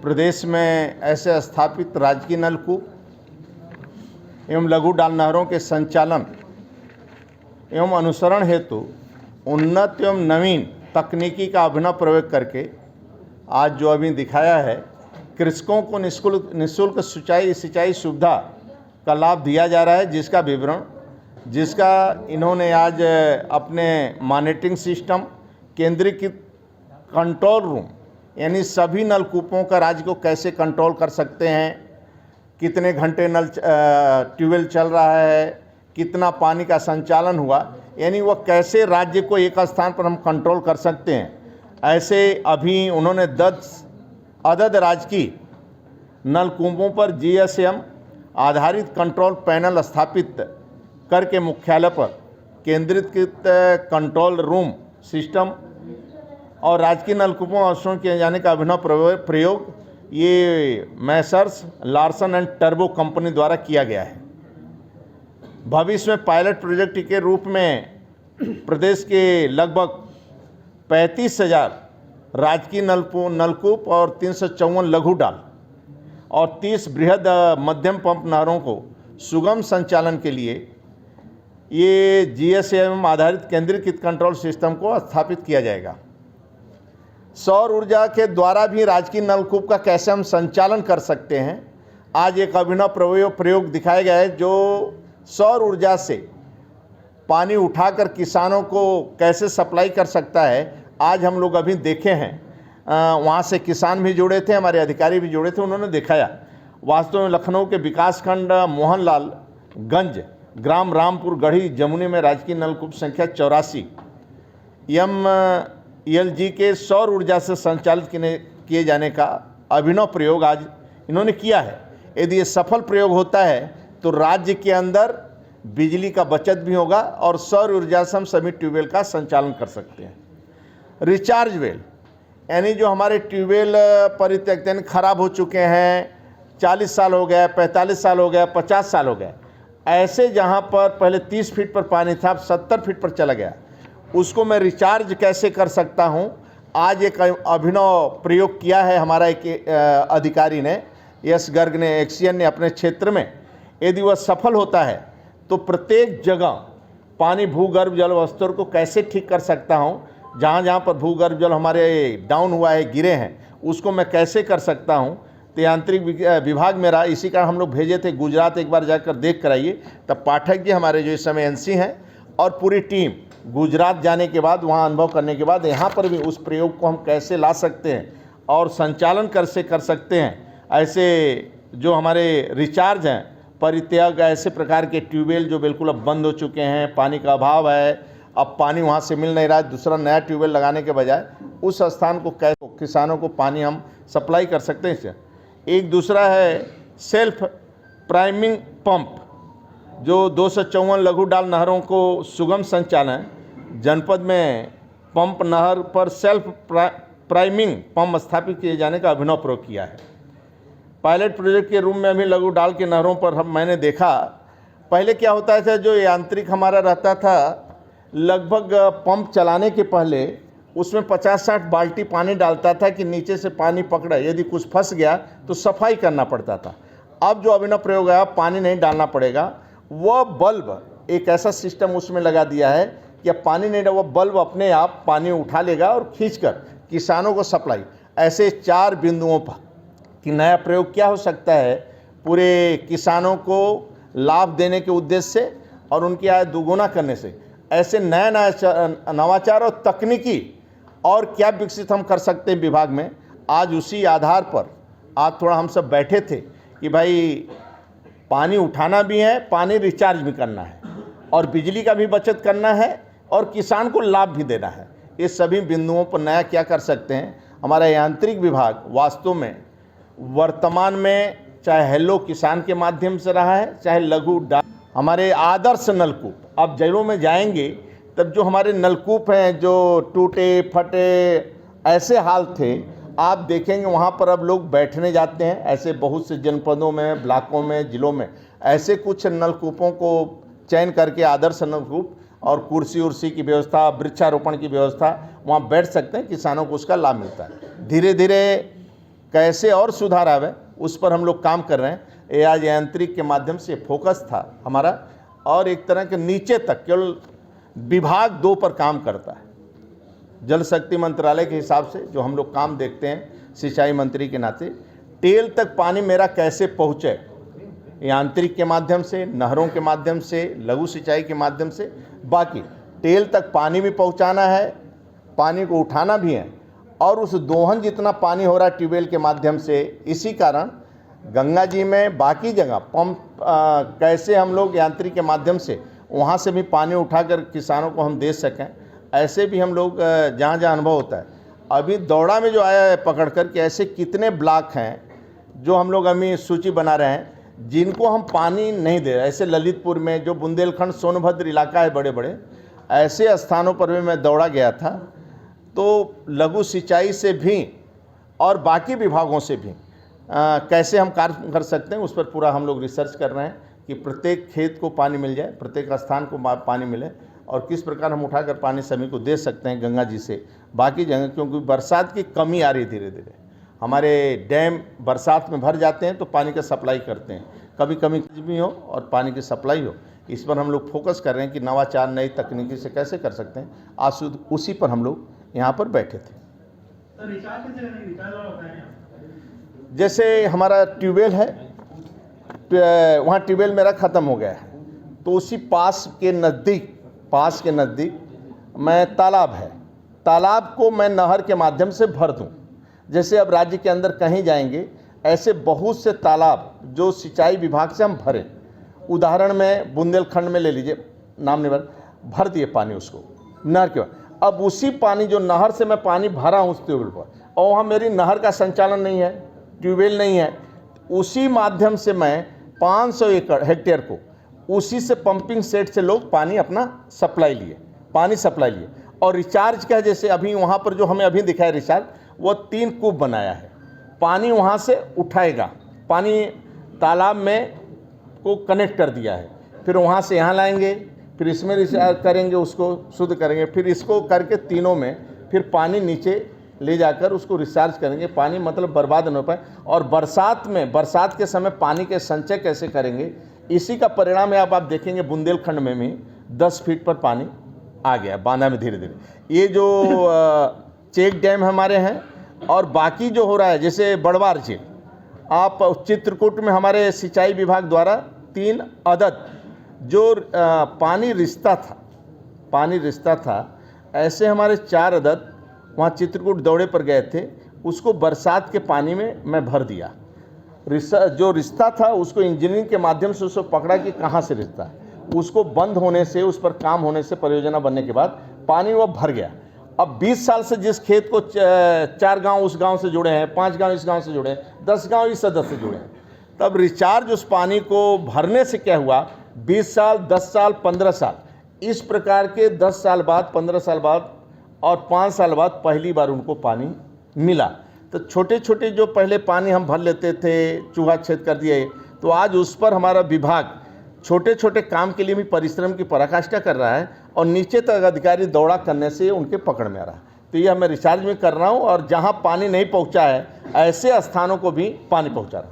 प्रदेश में ऐसे स्थापित राजकीय नलकूप एवं लघु डाल नहरों के संचालन एवं अनुसरण हेतु उन्नत एवं नवीन तकनीकी का अभिनव प्रयोग करके आज जो अभी दिखाया है, कृषकों को निःशुल्क सिंचाई सुविधा का लाभ दिया जा रहा है, जिसका विवरण इन्होंने आज अपने मॉनिटरिंग सिस्टम, केंद्रीकृत कंट्रोल रूम, यानी सभी नलकूपों का राज्य को कैसे कंट्रोल कर सकते हैं, कितने घंटे ट्यूबवेल चल रहा है, कितना पानी का संचालन हुआ, यानी वह कैसे राज्य को एक स्थान पर हम कंट्रोल कर सकते हैं। ऐसे अभी उन्होंने 10 अदद राजकीय नलकूपों पर GSM आधारित कंट्रोल पैनल स्थापित करके मुख्यालय पर केंद्रीकृत कंट्रोल रूम सिस्टम और राजकीय नलकूपों अवसरों किए जाने का अभिनव प्रयोग ये Messrs Larsen and turbo company द्वारा किया गया है। भविष्य में पायलट प्रोजेक्ट के रूप में प्रदेश के लगभग 35,000 राजकीय नलकूप और 354 लघु डाल और 30 बृहद मध्यम पंप नहरों को सुगम संचालन के लिए ये GSM आधारित केंद्रीकृत कंट्रोल सिस्टम को स्थापित किया जाएगा। सौर ऊर्जा के द्वारा भी राजकीय नलकूप का कैसे हम संचालन कर सकते हैं, आज एक अभिनव प्रयोग दिखाया गया है, जो सौर ऊर्जा से पानी उठाकर किसानों को कैसे सप्लाई कर सकता है। आज हम लोग अभी देखे हैं, वहाँ से किसान भी जुड़े थे, हमारे अधिकारी भी जुड़े थे, उन्होंने दिखाया वास्तव में लखनऊ के विकासखंड मोहनलाल गंज, ग्राम रामपुर गढ़ी जमुनी में राजकीय नलकूप संख्या 84 MLG के सौर ऊर्जा से संचालित किए जाने का अभिनव प्रयोग आज इन्होंने किया है। यदि ये सफल प्रयोग होता है तो राज्य के अंदर बिजली का बचत भी होगा और सौर ऊर्जा से हम सभी ट्यूबवेल का संचालन कर सकते हैं। रिचार्ज वेल, यानी जो हमारे ट्यूबवेल परित्यक्त यानी खराब हो चुके हैं, 40 साल हो गया, 45 साल हो गया, 50 साल हो गया, ऐसे जहाँ पर पहले 30 फीट पर पानी था, अब 70 फीट पर चला गया, उसको मैं रिचार्ज कैसे कर सकता हूँ। आज एक अभिनव प्रयोग किया है हमारा एक अधिकारी ने, यश गर्ग ने, एक्सियन ने अपने क्षेत्र में। यदि वह सफल होता है तो प्रत्येक जगह पानी भूगर्भ जल स्तर को कैसे ठीक कर सकता हूँ, जहाँ जहाँ पर भूगर्भ जल हमारे डाउन हुआ है, गिरे हैं, उसको मैं कैसे कर सकता हूँ। तो यांत्रिक विभाग मेरा, इसी कारण हम लोग भेजे थे गुजरात, एक बार जाकर देख कर आइए। तब पाठक जी हमारे जो इस समय NC हैं और पूरी टीम गुजरात जाने के बाद, वहाँ अनुभव करने के बाद यहाँ पर भी उस प्रयोग को हम कैसे ला सकते हैं और संचालन कैसे कर सकते हैं। ऐसे जो हमारे रिचार्ज हैं, परित्याग, ऐसे प्रकार के ट्यूबवेल जो बिल्कुल अब बंद हो चुके हैं, पानी का अभाव है, अब पानी वहाँ से मिल नहीं रहा है, दूसरा नया ट्यूबवेल लगाने के बजाय उस स्थान को कैसे किसानों को पानी हम सप्लाई कर सकते हैं इससे। एक दूसरा है सेल्फ प्राइमिंग पंप, जो 254 लघु डाल नहरों को सुगम संचालन, जनपद में पंप नहर पर सेल्फ प्राइमिंग पंप स्थापित किए जाने का अभिनव प्रयोग किया है। पायलट प्रोजेक्ट के रूप में अभी लघु डाल के नहरों पर मैंने देखा, पहले क्या होता था, जो यांत्रिक हमारा रहता था, लगभग पंप चलाने के पहले उसमें 50-60 बाल्टी पानी डालता था कि नीचे से पानी पकड़ा, यदि कुछ फंस गया तो सफाई करना पड़ता था। अब जो अभिनव प्रयोग है, पानी नहीं डालना पड़ेगा, वह बल्ब, एक ऐसा सिस्टम उसमें लगा दिया है कि अब पानी नहीं डाल, वह बल्ब अपने आप पानी उठा लेगा और खींचकर किसानों को सप्लाई। ऐसे 4 बिंदुओं पर कि नया प्रयोग क्या हो सकता है पूरे किसानों को लाभ देने के उद्देश्य से और उनकी आय दोगुना करने से। ऐसे नया नवाचार और तकनीकी और क्या विकसित हम कर सकते हैं विभाग में। आज उसी आधार पर आज थोड़ा हम सब बैठे थे कि भाई पानी उठाना भी है, पानी रिचार्ज भी करना है और बिजली का भी बचत करना है और किसान को लाभ भी देना है। ये सभी बिंदुओं पर नया क्या कर सकते हैं। हमारा यांत्रिक विभाग वास्तव में वर्तमान में चाहे हेलो किसान के माध्यम से रहा है, चाहे लघु डाल, हमारे आदर्श नलकूप, अब जड़ों में जाएंगे तब जो हमारे नलकूप हैं जो टूटे फटे ऐसे हाल थे, आप देखेंगे वहाँ पर अब लोग बैठने जाते हैं। ऐसे बहुत से जनपदों में, ब्लॉकों में, जिलों में ऐसे कुछ नलकूपों को चयन करके आदर्श नलकूप और कुर्सी उर्सी की व्यवस्था, वृक्षारोपण की व्यवस्था, वहाँ बैठ सकते हैं, किसानों को उसका लाभ मिलता है। धीरे धीरे कैसे और सुधार आवे उस पर हम लोग काम कर रहे हैं। ये आज यांत्रिक के माध्यम से फोकस था हमारा, और एक तरह के नीचे तक केवल विभाग 2 पर काम करता है। जल शक्ति मंत्रालय के हिसाब से जो हम लोग काम देखते हैं सिंचाई मंत्री के नाते, टेल तक पानी मेरा कैसे पहुँचे, यांत्रिक के माध्यम से, नहरों के माध्यम से, लघु सिंचाई के माध्यम से, बाकी टेल तक पानी भी पहुंचाना है, पानी को उठाना भी है, और उस दोहन जितना पानी हो रहा है ट्यूबवेल के माध्यम से, इसी कारण गंगा जी में बाकी जगह पंप कैसे हम लोग यांत्रिक के माध्यम से वहाँ से भी पानी उठाकर किसानों को हम दे सकें, ऐसे भी हम लोग जहाँ जहाँ अनुभव होता है। अभी दौड़ा में जो आया है पकड़ कर कि ऐसे कितने ब्लॉक हैं जो हम लोग अभी सूची बना रहे हैं जिनको हम पानी नहीं दे रहे। ऐसे ललितपुर में जो बुंदेलखंड सोनभद्र इलाका है, बड़े बड़े ऐसे स्थानों पर भी मैं दौड़ा गया था। तो लघु सिंचाई से भी और बाकी विभागों से भी कैसे हम कार्य कर सकते हैं उस पर पूरा हम लोग रिसर्च कर रहे हैं कि प्रत्येक खेत को पानी मिल जाए, प्रत्येक स्थान को पानी मिले, और किस प्रकार हम उठाकर पानी सभी को दे सकते हैं गंगा जी से बाकी जगह। क्योंकि बरसात की कमी आ रही धीरे धीरे, हमारे डैम बरसात में भर जाते हैं तो पानी का सप्लाई करते हैं, कभी कमी भी हो और पानी की सप्लाई हो। इस पर हम लोग फोकस कर रहे हैं कि नवाचार नई तकनीकी से कैसे कर सकते हैं। आज उसी पर हम लोग यहाँ पर बैठे थे। जैसे हमारा ट्यूबवेल है, वहाँ ट्यूबवेल मेरा ख़त्म हो गया है, तो उसी पास के नज़दीक मैं तालाब है, तालाब को मैं नहर के माध्यम से भर दूँ। जैसे अब राज्य के अंदर कहीं जाएंगे ऐसे बहुत से तालाब जो सिंचाई विभाग से हम भरे, उदाहरण में बुंदेलखंड में ले लीजिए, नाम नहीं भर दिए पानी उसको नहर के बाद। अब उसी पानी जो नहर से मैं पानी भरा हूँ उस ट्यूबवेल पर, और वहाँ मेरी नहर का संचालन नहीं है, ट्यूबवेल नहीं है, उसी माध्यम से मैं 500 एकड़ हेक्टेयर को उसी से पंपिंग सेट से लोग पानी अपना सप्लाई लिए और रिचार्ज का, जैसे अभी वहाँ पर जो हमें अभी दिखाया रिचार्ज, वो 3 कूप बनाया है। पानी वहाँ से उठाएगा, पानी तालाब में को कनेक्ट कर दिया है, फिर वहाँ से यहाँ लाएंगे, फिर इसमें रिचार्ज करेंगे, उसको शुद्ध करेंगे, फिर इसको करके तीनों में फिर पानी नीचे ले जाकर उसको रिचार्ज करेंगे। पानी मतलब बर्बाद न हो पाए। और बरसात के समय पानी के संचय कैसे करेंगे, इसी का परिणाम है। अब आप देखेंगे बुंदेलखंड में भी 10 फीट पर पानी आ गया बांधा में धीरे धीरे। ये जो चेक डैम हमारे हैं और बाकी जो हो रहा है, जैसे बड़वार झील, आप चित्रकूट में हमारे सिंचाई विभाग द्वारा 3 अदद जो पानी रिश्ता था, ऐसे हमारे 4 अदद वहाँ चित्रकूट दौरे पर गए थे, उसको बरसात के पानी में मैं भर दिया। जो रिश्ता था उसको इंजीनियरिंग के माध्यम से उसको पकड़ा कि कहाँ से रिश्ता है, उसको बंद होने से, उस पर काम होने से, परियोजना बनने के बाद पानी वो भर गया। अब 20 साल से जिस खेत को 4 गांव उस गांव से जुड़े हैं, 5 गांव इस गांव से जुड़े हैं, 10 गांव इस सदस्य से जुड़े हैं, तब रिचार्ज उस पानी को भरने से क्या हुआ, 20 साल, 10 साल, 15 साल, इस प्रकार के 10 साल बाद, 15 साल बाद और 5 साल बाद पहली बार उनको पानी मिला। तो छोटे छोटे जो पहले पानी हम भर लेते थे, चूहा छेद कर दिए, तो आज उस पर हमारा विभाग छोटे छोटे काम के लिए भी परिश्रम की पराकाष्ठा कर रहा है, और नीचे तक अधिकारी दौड़ा करने से उनके पकड़ में आ रहा है। तो यह मैं रिचार्ज में कर रहा हूँ, और जहाँ पानी नहीं पहुँचा है ऐसे स्थानों को भी पानी पहुँचा रहा हूँ।